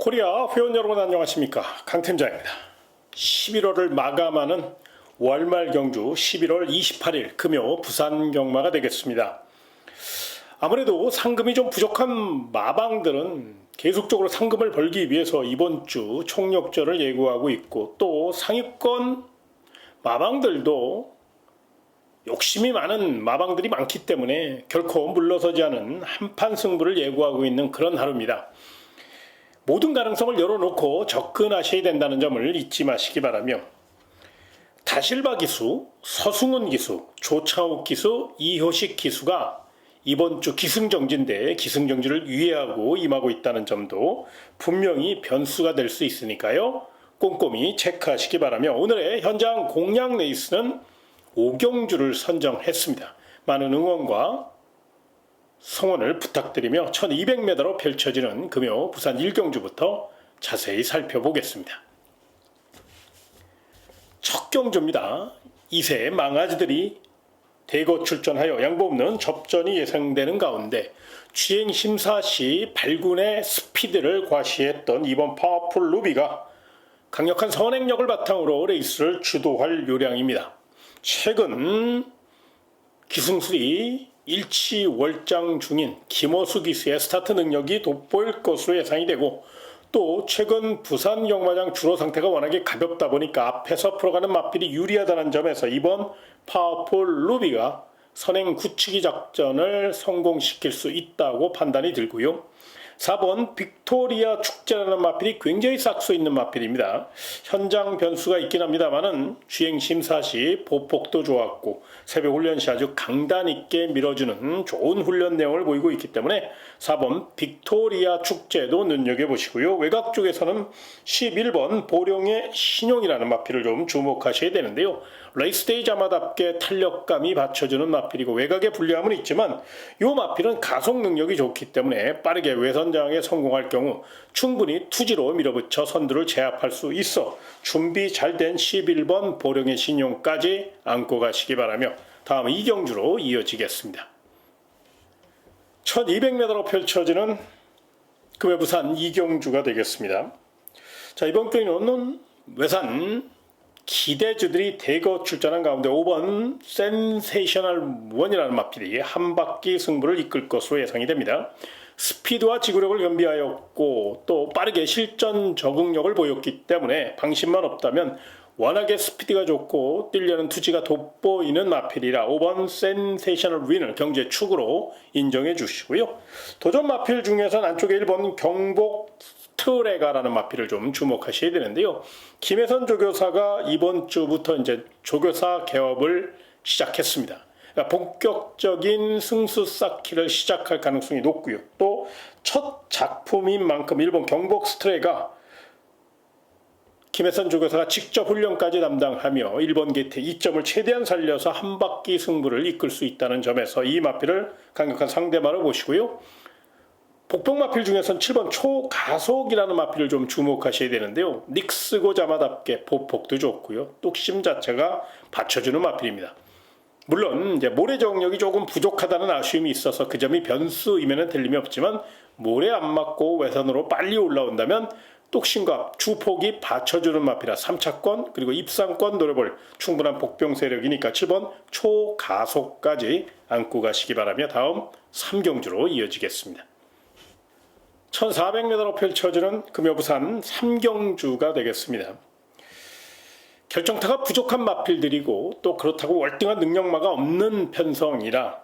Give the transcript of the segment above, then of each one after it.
코리아 회원 여러분 안녕하십니까, 강팀장입니다. 11월을 마감하는 월말 경주 11월 28일 금요 부산 경마가 되겠습니다. 아무래도 상금이 좀 부족한 마방들은 계속적으로 상금을 벌기 위해서 이번 주 총력전을 예고하고 있고, 또 상위권 마방들도 욕심이 많은 마방들이 많기 때문에 결코 물러서지 않은 한판 승부를 예고하고 있는 그런 하루입니다. 모든 가능성을 열어놓고 접근하셔야 된다는 점을 잊지 마시기 바라며, 다실바 기수, 서승훈 기수, 조창욱 기수, 이효식 기수가 이번 주 기승정지인데 기승정지를 유예하고 임하고 있다는 점도 분명히 변수가 될 수 있으니까요. 꼼꼼히 체크하시기 바라며, 오늘의 현장 공략 레이스는 오경주를 선정했습니다. 많은 응원과 성원을 부탁드리며 1200m로 펼쳐지는 금요 부산 1경주부터 자세히 살펴보겠습니다. 첫 경주입니다. 2세 망아지들이 대거 출전하여 양보 없는 접전이 예상되는 가운데 주행 심사 시 발군의 스피드를 과시했던 이번 파워풀 루비가 강력한 선행력을 바탕으로 레이스를 주도할 요량입니다. 최근 기승술이 일치월장 중인 김호수 기수의 스타트 능력이 돋보일 것으로 예상이 되고, 또 최근 부산 경마장 주로 상태가 워낙에 가볍다 보니까 앞에서 풀어가는 마필이 유리하다는 점에서 이번 파워풀 루비가 선행 굳히기 작전을 성공시킬 수 있다고 판단이 들고요. 4번 빅토리아 축제라는 마필이 굉장히 싹수 있는 마필입니다. 현장 변수가 있긴 합니다만은 주행 심사 시 보폭도 좋았고 새벽 훈련 시 아주 강단 있게 밀어주는 좋은 훈련 내용을 보이고 있기 때문에 4번 빅토리아 축제도 눈여겨보시고요. 외곽 쪽에서는 11번 보령의 신용이라는 마필을 좀 주목하셔야 되는데요. 레이스데이 자마답게 탄력감이 받쳐주는 마필이고 외곽에 불리함은 있지만 이 마필은 가속 능력이 좋기 때문에 빠르게 외선장에 성공할 경우 충분히 투지로 밀어붙여 선두를 제압할 수 있어 준비 잘 된 11번 보령의 신용까지 안고 가시기 바라며 다음 이경주로 이어지겠습니다. 1200m로 펼쳐지는 금요 부산 이경주가 되겠습니다. 자, 이번 경기는 외산 기대주들이 대거 출전한 가운데 5번 센세이셔널 원이라는 마필이 한 바퀴 승부를 이끌 것으로 예상이 됩니다. 스피드와 지구력을 겸비하였고 또 빠르게 실전 적응력을 보였기 때문에 방심만 없다면 워낙에 스피드가 좋고 뛰려는 투지가 돋보이는 마필이라 5번 센세이셔널 윈을 경제 축으로 인정해 주시고요. 도전 마필 중에서는 안쪽에 1번 경복 트레가라는 마필을 좀 주목하셔야 되는데요. 김혜선 조교사가 이번 주부터 이제 조교사 개업을 시작했습니다. 그러니까 본격적인 승수 쌓기를 시작할 가능성이 높고요. 또 첫 작품인 만큼 일본 경복 스트레가 김혜선 조교사가 직접 훈련까지 담당하며 1번 게이트 2점을 최대한 살려서 한 바퀴 승부를 이끌 수 있다는 점에서 이 마필을 강력한 상대마로 보시고요. 복병 마필 중에서는 7번 초가속이라는 마필을 좀 주목하셔야 되는데요. 닉스고 자마답게 보폭도 좋고요. 뚝심 자체가 받쳐주는 마필입니다. 물론 이제 모래 적응력이 조금 부족하다는 아쉬움이 있어서 그 점이 변수이면 틀림이 없지만 모래 안 맞고 외선으로 빨리 올라온다면 뚝심과 주폭이 받쳐주는 마필이라 3차권 그리고 입상권 노려볼 충분한 복병 세력이니까 7번 초가속까지 안고 가시기 바라며 다음 3경주로 이어지겠습니다. 1400m로 펼쳐지는 금요 부산 3경주가 되겠습니다. 결정타가 부족한 마필들이고 또 그렇다고 월등한 능력마가 없는 편성이라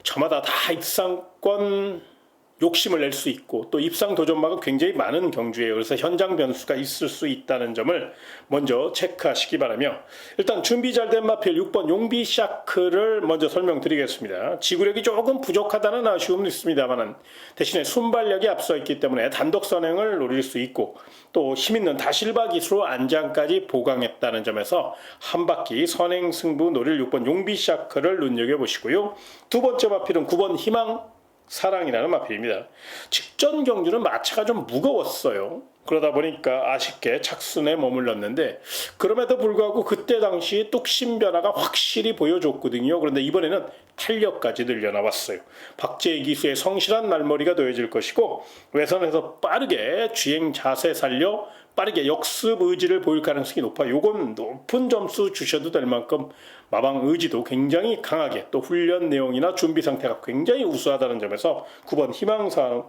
저마다 다 입상권 욕심을 낼 수 있고 또 입상 도전마가 굉장히 많은 경주예요. 그래서 현장 변수가 있을 수 있다는 점을 먼저 체크하시기 바라며, 일단 준비 잘 된 마필 6번 용비샤크를 먼저 설명드리겠습니다. 지구력이 조금 부족하다는 아쉬움은 있습니다만 대신에 순발력이 앞서 있기 때문에 단독 선행을 노릴 수 있고 또 힘있는 다실바 기수로 안장까지 보강했다는 점에서 한 바퀴 선행 승부 노릴 6번 용비샤크를 눈여겨보시고요. 두 번째 마필은 9번 희망 사랑이라는 마필입니다. 직전 경주는 마차가 좀 무거웠어요. 그러다 보니까 아쉽게 착순에 머물렀는데 그럼에도 불구하고 그때 당시 뚝심 변화가 확실히 보여줬거든요. 그런데 이번에는 탄력까지 늘려나왔어요. 박재희 기수의 성실한 말머리가 더해질 것이고 외선에서 빠르게 주행 자세 살려 빠르게 역습 의지를 보일 가능성이 높아 요건 높은 점수 주셔도 될 만큼 마방 의지도 굉장히 강하게 또 훈련 내용이나 준비 상태가 굉장히 우수하다는 점에서 9번 희망사항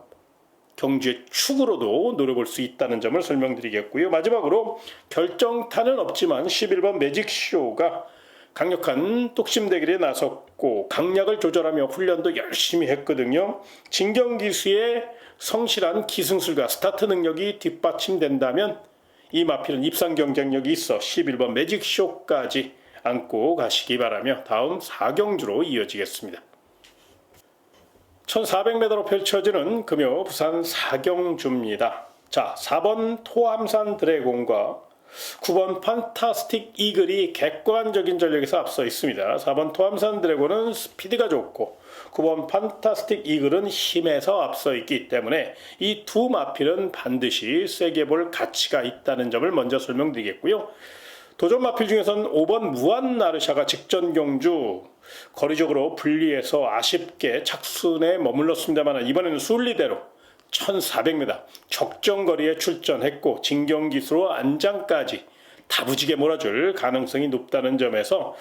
경주의 축으로도 노려볼 수 있다는 점을 설명드리겠고요. 마지막으로 결정타는 없지만 11번 매직쇼가 강력한 뚝심 대결에 나섰고 강약을 조절하며 훈련도 열심히 했거든요. 진경기수의 성실한 기승술과 스타트 능력이 뒷받침된다면 이 마필은 입상 경쟁력이 있어 11번 매직쇼까지 안고 가시기 바라며 다음 4경주로 이어지겠습니다. 1400m로 펼쳐지는 금요 부산 4경주입니다. 자, 4번 토함산 드래곤과 9번 판타스틱 이글이 객관적인 전력에서 앞서 있습니다. 4번 토함산 드래곤은 스피드가 좋고 9번 판타스틱 이글은 힘에서 앞서 있기 때문에 이 두 마필은 반드시 세게 볼 가치가 있다는 점을 먼저 설명드리겠고요. 도전 마필 중에서는 5번 무한 나르샤가 직전 경주 거리적으로 분리해서 아쉽게 착순에 머물렀습니다만 이번에는 순리대로 1400m 적정거리에 출전했고 진경기수로 안장까지 다부지게 몰아줄 가능성이 높다는 점에서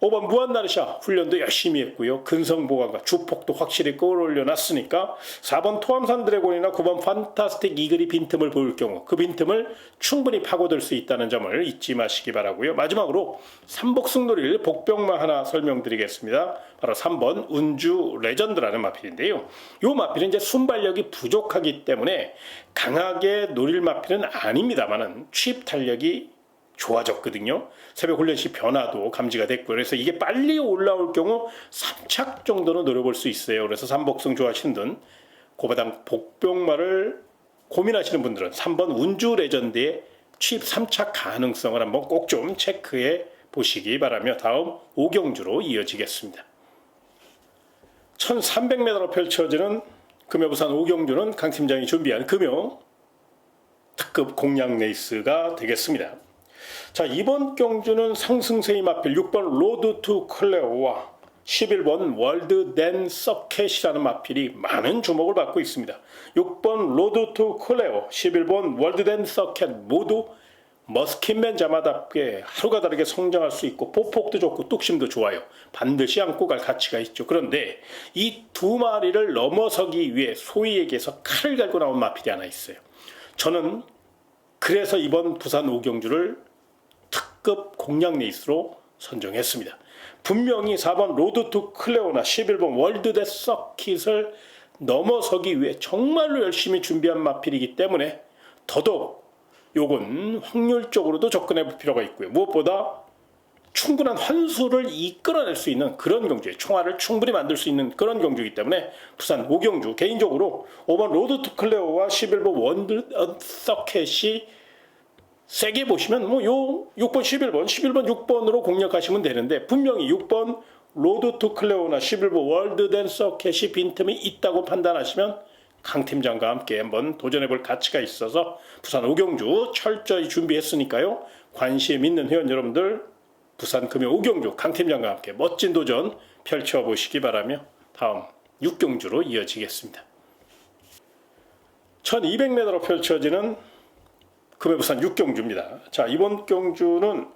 5번 무한나르샤 훈련도 열심히 했고요. 근성보강과 주폭도 확실히 끌어올려놨으니까 4번 토함산 드래곤이나 9번 판타스틱 이글이 빈틈을 보일 경우 그 빈틈을 충분히 파고들 수 있다는 점을 잊지 마시기 바라고요. 마지막으로 삼복승 노릴 복병마 하나 설명드리겠습니다. 바로 3번 운주 레전드라는 마필인데요. 이 마필은 이제 순발력이 부족하기 때문에 강하게 노릴 마필은 아닙니다만은 취입 탄력이 좋아졌거든요. 새벽 훈련 시 변화도 감지가 됐고 그래서 이게 빨리 올라올 경우 3착 정도는 노려볼 수 있어요. 그래서 삼복승 좋아하시는 분 고바당 복병마를 고민하시는 분들은 3번 운주 레전드의 취입 3착 가능성을 한번 꼭 좀 체크해 보시기 바라며 다음 5경주로 이어지겠습니다. 1300m로 펼쳐지는 금요 부산 5경주는 강 팀장이 준비한 금요 특급 공략 레이스가 되겠습니다. 자, 이번 경주는 상승세의 마필 6번 로드 투 클레오와 11번 월드 댄 서켓이라는 마필이 많은 주목을 받고 있습니다. 6번 로드 투 클레오, 11번 월드 댄 서켓 모두 머스킨맨 자마답게 하루가 다르게 성장할 수 있고 보폭도 좋고 뚝심도 좋아요. 반드시 안고 갈 가치가 있죠. 그런데 이 두 마리를 넘어서기 위해 소위 얘기해서 칼을 갈고 나온 마필이 하나 있어요. 저는 그래서 이번 부산 5경주를 특급 공략 레이스로 선정했습니다. 분명히 4번 로드 투 클레오나 11번 월드 대 서킷을 넘어서기 위해 정말로 열심히 준비한 마필이기 때문에 더더욱 요건 확률적으로도 접근해 볼 필요가 있고요. 무엇보다 충분한 환수를 이끌어낼 수 있는 그런 경주에 총알을 충분히 만들 수 있는 그런 경주이기 때문에 부산 5경주 개인적으로 5번 로드 투 클레오와 11번 월드 서킷이 세게 보시면 뭐 요 6번 11번 6번으로 공략하시면 되는데 분명히 6번 로드 투 클레오나 11번 월드 댄 서켓이 빈틈이 있다고 판단하시면 강 팀장과 함께 한번 도전해볼 가치가 있어서 부산 5경주 철저히 준비했으니까요. 관심 있는 회원 여러분들 부산 금요 5경주 강 팀장과 함께 멋진 도전 펼쳐보시기 바라며 다음 6경주로 이어지겠습니다. 1200m로 펼쳐지는 금요 부산 6경주입니다. 자, 이번 경주는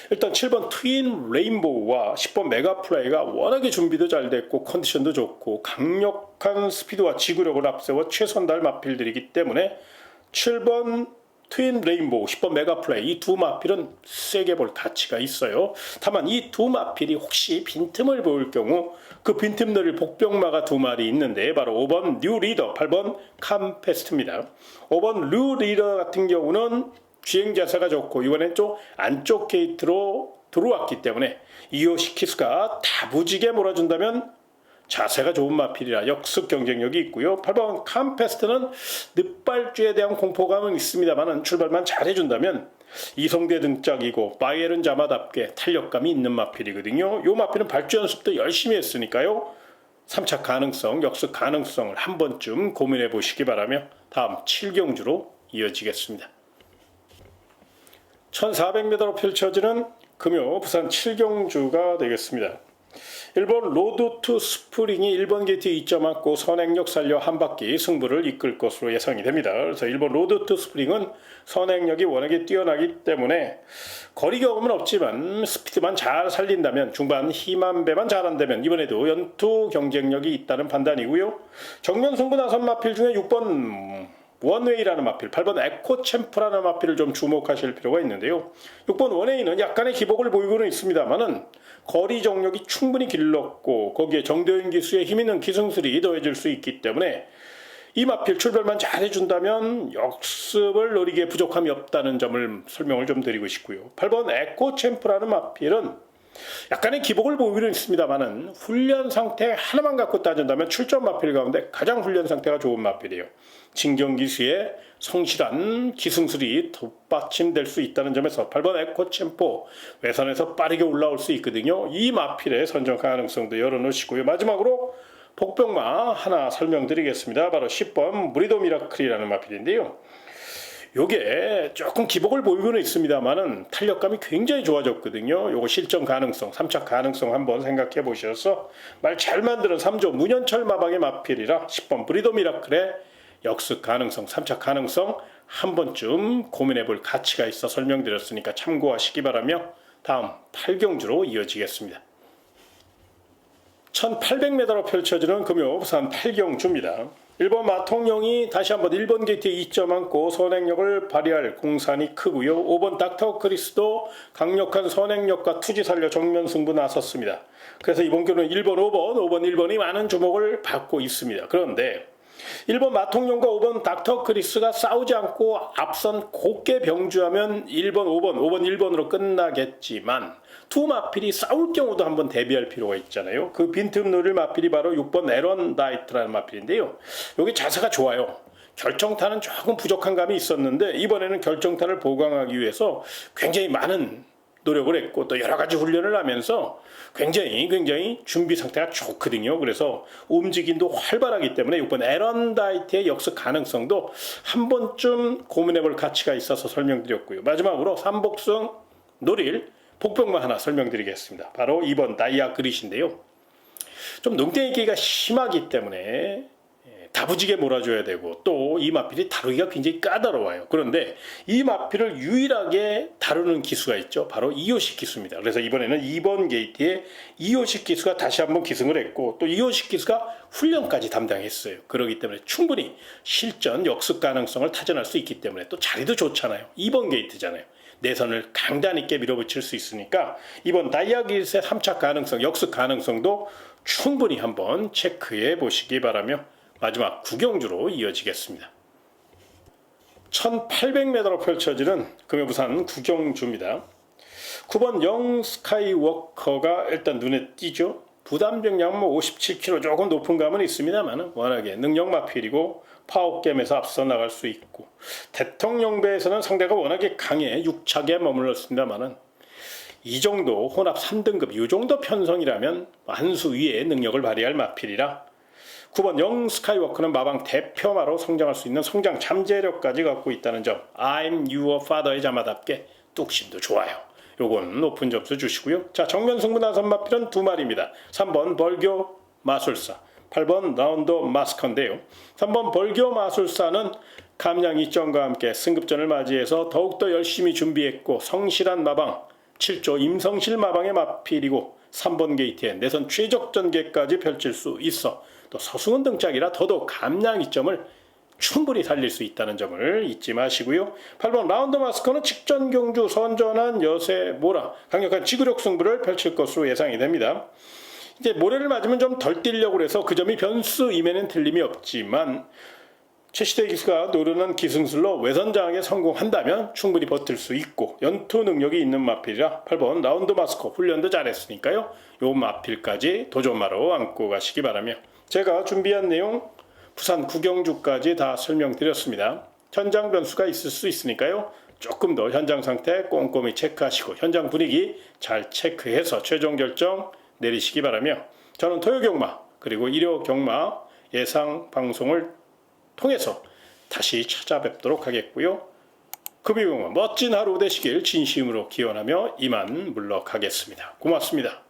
일단 7번 트윈 레인보우와 10번 메가플라이가 워낙에 준비도 잘 됐고 컨디션도 좋고 강력한 스피드와 지구력을 앞세워 최선달 마필들이기 때문에 7번 트윈 레인보우, 10번 메가플라이 이 두 마필은 세게 볼 가치가 있어요. 다만 이 두 마필이 혹시 빈틈을 보일 경우 그 빈틈 노릴 복병마가 두 마리 있는데 바로 5번 뉴 리더, 8번 캄페스트입니다. 5번 뉴 리더 같은 경우는 주행 자세가 좋고 이번엔 좀 안쪽 게이트로 들어왔기 때문에 이오시키스가 다부지게 몰아준다면 자세가 좋은 마필이라 역습 경쟁력이 있고요. 8번 캄페스트는 늑발주에 대한 공포감은 있습니다만 출발만 잘해준다면 이성대 등짝이고 바이에른 자마답게 탄력감이 있는 마필이거든요. 이 마필은 발주 연습도 열심히 했으니까요. 3차 가능성, 역습 가능성을 한 번쯤 고민해 보시기 바라며 다음 7경주로 이어지겠습니다. 1400m로 펼쳐지는 금요 부산 7경주가 되겠습니다. 1번 로드 투 스프링이 1번 게이트 2점 맞고 선행력 살려 한 바퀴 승부를 이끌 것으로 예상이 됩니다. 그래서 1번 로드 투 스프링은 선행력이 워낙에 뛰어나기 때문에 거리 경험은 없지만 스피드만 잘 살린다면, 중반 힘한 배만 잘한다면 이번에도 연투 경쟁력이 있다는 판단이고요. 정면 승부 나선 마필 중에 6번 원웨이라는 마필, 8번 에코챔프라는 마필을 좀 주목하실 필요가 있는데요. 6번 원웨이는 약간의 기복을 보이고는 있습니다만은 거리 정력이 충분히 길렀고 거기에 정도현 기수의 힘있는 기승술이 더해질 수 있기 때문에 이 마필 출발만 잘해준다면 역습을 노리기에 부족함이 없다는 점을 설명을 좀 드리고 싶고요. 8번 에코챔프라는 마필은 약간의 기복을 보이기는 있습니다만은 훈련 상태 하나만 갖고 따진다면 출전 마필 가운데 가장 훈련 상태가 좋은 마필이에요. 진경기수의 성실한 기승술이 뒷받침될 수 있다는 점에서 8번 에코챔포 외선에서 빠르게 올라올 수 있거든요. 이 마필의 선정 가능성도 열어놓으시고요. 마지막으로 복병마 하나 설명드리겠습니다. 바로 10번 무리도 미라클이라는 마필인데요. 요게 조금 기복을 보이고는 있습니다만은 탄력감이 굉장히 좋아졌거든요. 요거 실전 가능성, 3착 가능성 한번 생각해 보셔서 말 잘 만드는 3조 문현철 마방의 마필이라 10번 브리도 미라클의 역습 가능성, 3착 가능성 한 번쯤 고민해 볼 가치가 있어 설명드렸으니까 참고하시기 바라며 다음 8경주로 이어지겠습니다. 1800m로 펼쳐지는 금요 부산 8경주입니다. 1번 마통령이 다시 한번 1번 게이트에 2점 안고 선행력을 발휘할 공산이 크고요. 5번 닥터 크리스도 강력한 선행력과 투지 살려 정면 승부 나섰습니다. 그래서 이번 경우는 1번, 5번, 1번이 많은 주목을 받고 있습니다. 그런데 1번 마통령과 5번 닥터 크리스가 싸우지 않고 앞선 곱게 병주하면 1번, 5번, 1번으로 끝나겠지만 두 마필이 싸울 경우도 한번 대비할 필요가 있잖아요. 그 빈틈 노릴 마필이 바로 6번 에런 다이트라는 마필인데요. 여기 자세가 좋아요. 결정타는 조금 부족한 감이 있었는데 이번에는 결정타를 보강하기 위해서 굉장히 많은 노력을 했고 또 여러 가지 훈련을 하면서 굉장히 준비 상태가 좋거든요. 그래서 움직임도 활발하기 때문에 6번 에런 다이트의 역습 가능성도 한 번쯤 고민해 볼 가치가 있어서 설명드렸고요. 마지막으로 삼복승 노릴 복병만 하나 설명드리겠습니다. 바로 2번 다이아 그릿인데요. 좀 농땡이기가 심하기 때문에 다부지게 몰아줘야 되고 또 이 마필이 다루기가 굉장히 까다로워요. 그런데 이 마필을 유일하게 다루는 기수가 있죠. 바로 이호식 기수입니다. 그래서 이번에는 2번 게이트에 이호식 기수가 다시 한번 기승을 했고 또 이호식 기수가 훈련까지 담당했어요. 그렇기 때문에 충분히 실전 역습 가능성을 타전할 수 있기 때문에 또 자리도 좋잖아요. 2번 게이트잖아요. 내선을 강단 있게 밀어붙일 수 있으니까 이번 다이아기스의 3착 가능성, 역습 가능성도 충분히 한번 체크해 보시기 바라며 마지막 9경주로 이어지겠습니다. 1800m로 펼쳐지는 금요 부산 9경주입니다. 9번 영 스카이워커가 일단 눈에 띄죠. 부담병량 57kg 조금 높은 감은 있습니다만 워낙에 능력 마필이고 파워겜에서 앞서 나갈 수 있고 대통령배에서는 상대가 워낙에 강해 6착에 머물렀습니다만 이 정도 혼합 3등급 이 정도 편성이라면 한수 위의 능력을 발휘할 마필이라 9번 영 스카이워크는 마방 대표마로 성장할 수 있는 성장 잠재력까지 갖고 있다는 점 I'm your father의 자마답게 뚝심도 좋아요. 요건 높은 점수 주시고요. 자, 정면 승부 나선 마필은 두 마리입니다. 3번 벌교 마술사, 8번 라운드 마스커인데요. 3번 벌교 마술사는 감량 2점과 함께 승급전을 맞이해서 더욱더 열심히 준비했고 성실한 마방 7조 임성실 마방의 마필이고 3번 게이트에 내선 최적 전개까지 펼칠 수 있어 또 서승은 등짝이라 더더욱 감량 2점을 충분히 살릴 수 있다는 점을 잊지 마시고요. 8번 라운드 마스커는 직전 경주 선전한 여세 모라 강력한 지구력 승부를 펼칠 것으로 예상이 됩니다. 이제 모래를 맞으면 좀 덜 뛰려고 해서 그 점이 변수임에는 틀림이 없지만 최시대 기수가 노련한 기승술로 외선장에 성공한다면 충분히 버틸 수 있고 연투 능력이 있는 마필이라 8번 라운드 마스커 훈련도 잘했으니까요. 요 마필까지 도전마로 안고 가시기 바라며 제가 준비한 내용 부산 9경주까지 다 설명드렸습니다. 현장 변수가 있을 수 있으니까요. 조금 더 현장 상태 꼼꼼히 체크하시고 현장 분위기 잘 체크해서 최종 결정 내리시기 바라며 저는 토요경마 그리고 일요경마 예상 방송을 통해서 다시 찾아뵙도록 하겠고요. 금이공원 멋진 하루 되시길 진심으로 기원하며 이만 물러가겠습니다. 고맙습니다.